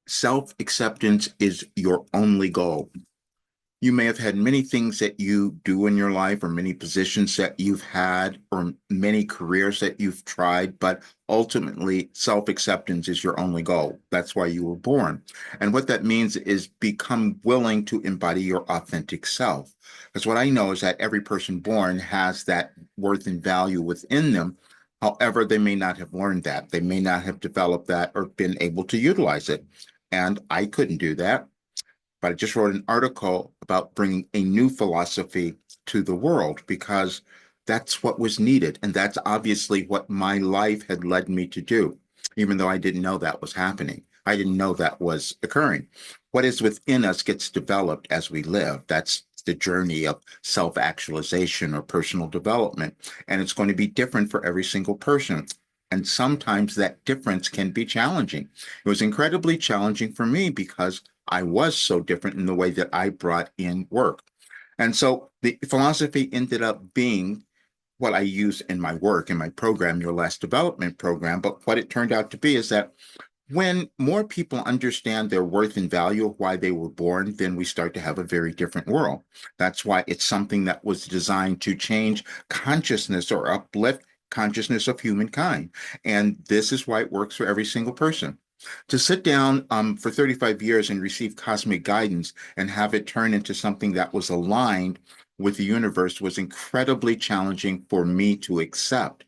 Self-acceptance is your only goal. You may have had many things that you do in your life, or many positions that you've had, or many careers that you've tried, but ultimately, self-acceptance is your only goal. That's why you were born. And what that means is become willing to embody your authentic self. Because what I know is that every person born has that worth and value within them. However, they may not have learned that. They may not have developed that or been able to utilize it. And I couldn't do that, but I just wrote an article about bringing a new philosophy to the world because that's what was needed. And that's obviously what my life had led me to do, even though I didn't know that was happening. I didn't know that was occurring. What is within us gets developed as we live. That's the journey of self-actualization or personal development. And it's going to be different for every single person. And sometimes that difference can be challenging. It was incredibly challenging for me because I was so different in the way that I brought in work. And so the philosophy ended up being what I use in my work, in my program, Your Last Development Program. But what it turned out to be is that when more people understand their worth and value of why they were born, then we start to have a very different world. That's why it's something that was designed to change consciousness or uplift consciousness of humankind. And this is why it works for every single person. To sit down for 35 years and receive cosmic guidance and have it turn into something that was aligned with the universe was incredibly challenging for me to accept.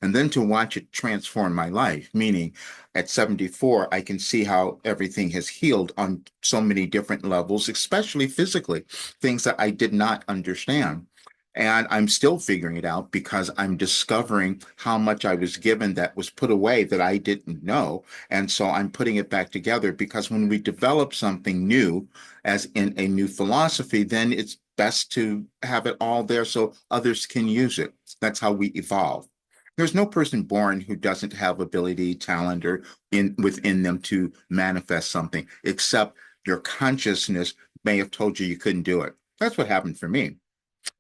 And then to watch it transform my life, meaning at 74, I can see how everything has healed on so many different levels, especially physically, things that I did not understand. And I'm still figuring it out because I'm discovering how much I was given that was put away that I didn't know. And so I'm putting it back together because when we develop something new, as in a new philosophy, then it's best to have it all there so others can use it. That's how we evolve. There's no person born who doesn't have ability, talent, or within them to manifest something, except your consciousness may have told you you couldn't do it. That's what happened for me.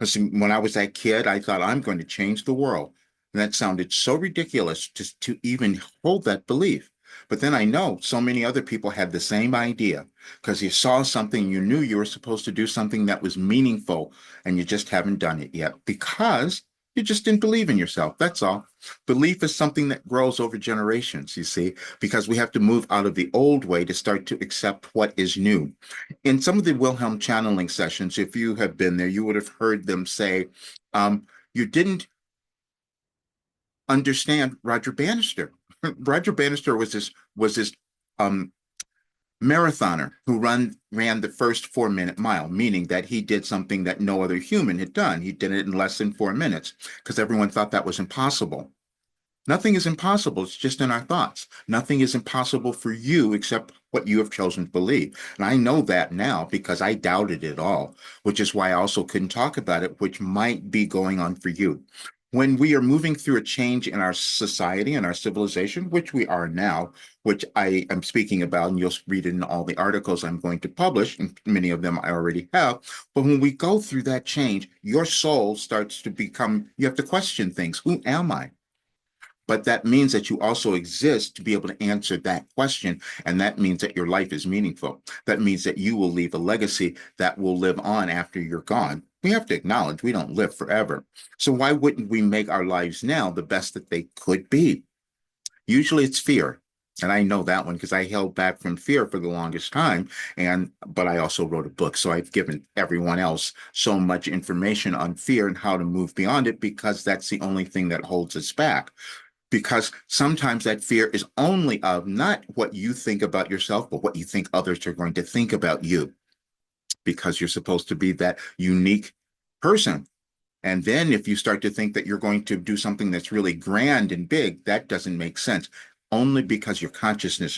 Listen, when I was that kid, I thought I'm going to change the world. And that sounded so ridiculous to even hold that belief. But then I know so many other people had the same idea because you saw something, you knew you were supposed to do something that was meaningful, and you just haven't done it yet because you just didn't believe in yourself. That's all. Belief is something that grows over generations, you see, because we have to move out of the old way to start to accept what is new. In some of the Wilhelm channeling sessions, if you have been there, you would have heard them say, you didn't understand Roger Bannister. Roger Bannister was this um, marathoner who ran the first 4 minute mile, meaning that he did something that no other human had done. He did it in less than 4 minutes because everyone thought that was impossible. Nothing is impossible. It's just in our thoughts. Nothing is impossible for you except what you have chosen to believe. And I know that now because I doubted it all, which is why I also couldn't talk about it, which might be going on for you. When we are moving through a change in our society and our civilization, which we are now, which I am speaking about, and you'll read in all the articles I'm going to publish, and many of them I already have. But when we go through that change, your soul starts to become, you have to question things. Who am I? But that means that you also exist to be able to answer that question. And that means that your life is meaningful. That means that you will leave a legacy that will live on after you're gone. We have to acknowledge we don't live forever. So why wouldn't we make our lives now the best that they could be? Usually it's fear. And I know that one because I held back from fear for the longest time. But I also wrote a book. So I've given everyone else so much information on fear and how to move beyond it because that's the only thing that holds us back, because sometimes that fear is only of not what you think about yourself, but what you think others are going to think about you, because you're supposed to be that unique person. And then if you start to think that you're going to do something that's really grand and big, that doesn't make sense. Only because your consciousness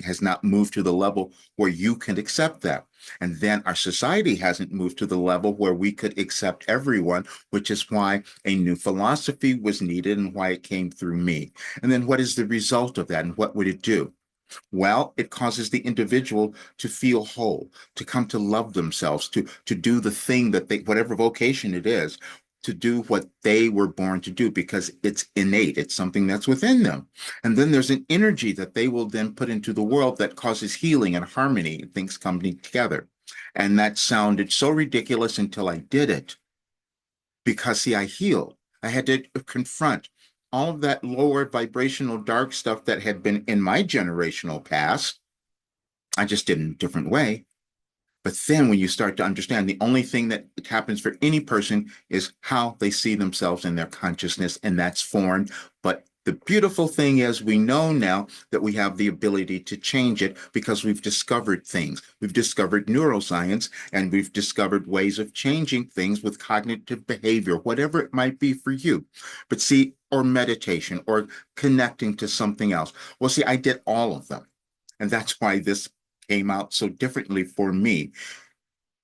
has not moved to the level where you can accept that. And then our society hasn't moved to the level where we could accept everyone, which is why a new philosophy was needed and why it came through me. And then what is the result of that and what would it do? Well, it causes the individual to feel whole, to come to love themselves, to do the thing that they, whatever vocation it is, to do what they were born to do because it's innate. It's something that's within them. And then there's an energy that they will then put into the world that causes healing and harmony and things coming together. And that sounded so ridiculous until I did it because, see, I healed. I had to confront all of that lower vibrational dark stuff that had been in my generational past. I just did it in a different way. But then when you start to understand, the only thing that happens for any person is how they see themselves in their consciousness, and that's formed. But the beautiful thing is we know now that we have the ability to change it because we've discovered things. We've discovered neuroscience, and we've discovered ways of changing things with cognitive behavior, whatever it might be for you. But see, or meditation, or connecting to something else. Well, see, I did all of them. And that's why this came out so differently for me.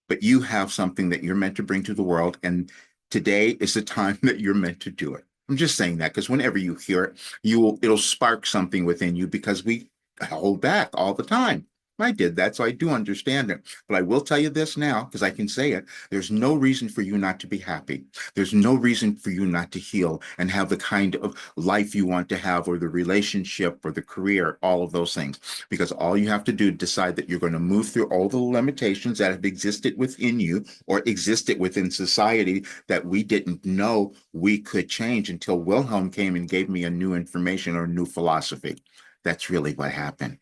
But you have something that you're meant to bring to the world, and today is the time that you're meant to do it. I'm just saying that because whenever you hear it, it'll spark something within you because we hold back all the time. I did that, so I do understand it. But I will tell you this now, because I can say it. There's no reason for you not to be happy. There's no reason for you not to heal and have the kind of life you want to have, or the relationship, or the career, all of those things. Because all you have to do is decide that you're going to move through all the limitations that have existed within you or existed within society that we didn't know we could change until Wilhelm came and gave me a new information or a new philosophy. That's really what happened.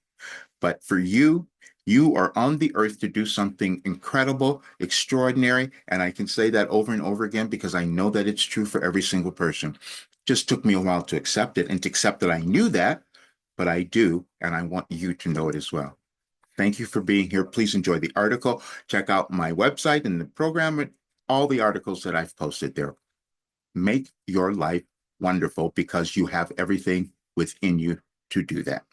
But for you, you are on the earth to do something incredible, extraordinary. And I can say that over and over again because I know that it's true for every single person. Just took me a while to accept it and to accept that I knew that, but I do. And I want you to know it as well. Thank you for being here. Please enjoy the article. Check out my website and the program and all the articles that I've posted there. Make your life wonderful because you have everything within you to do that.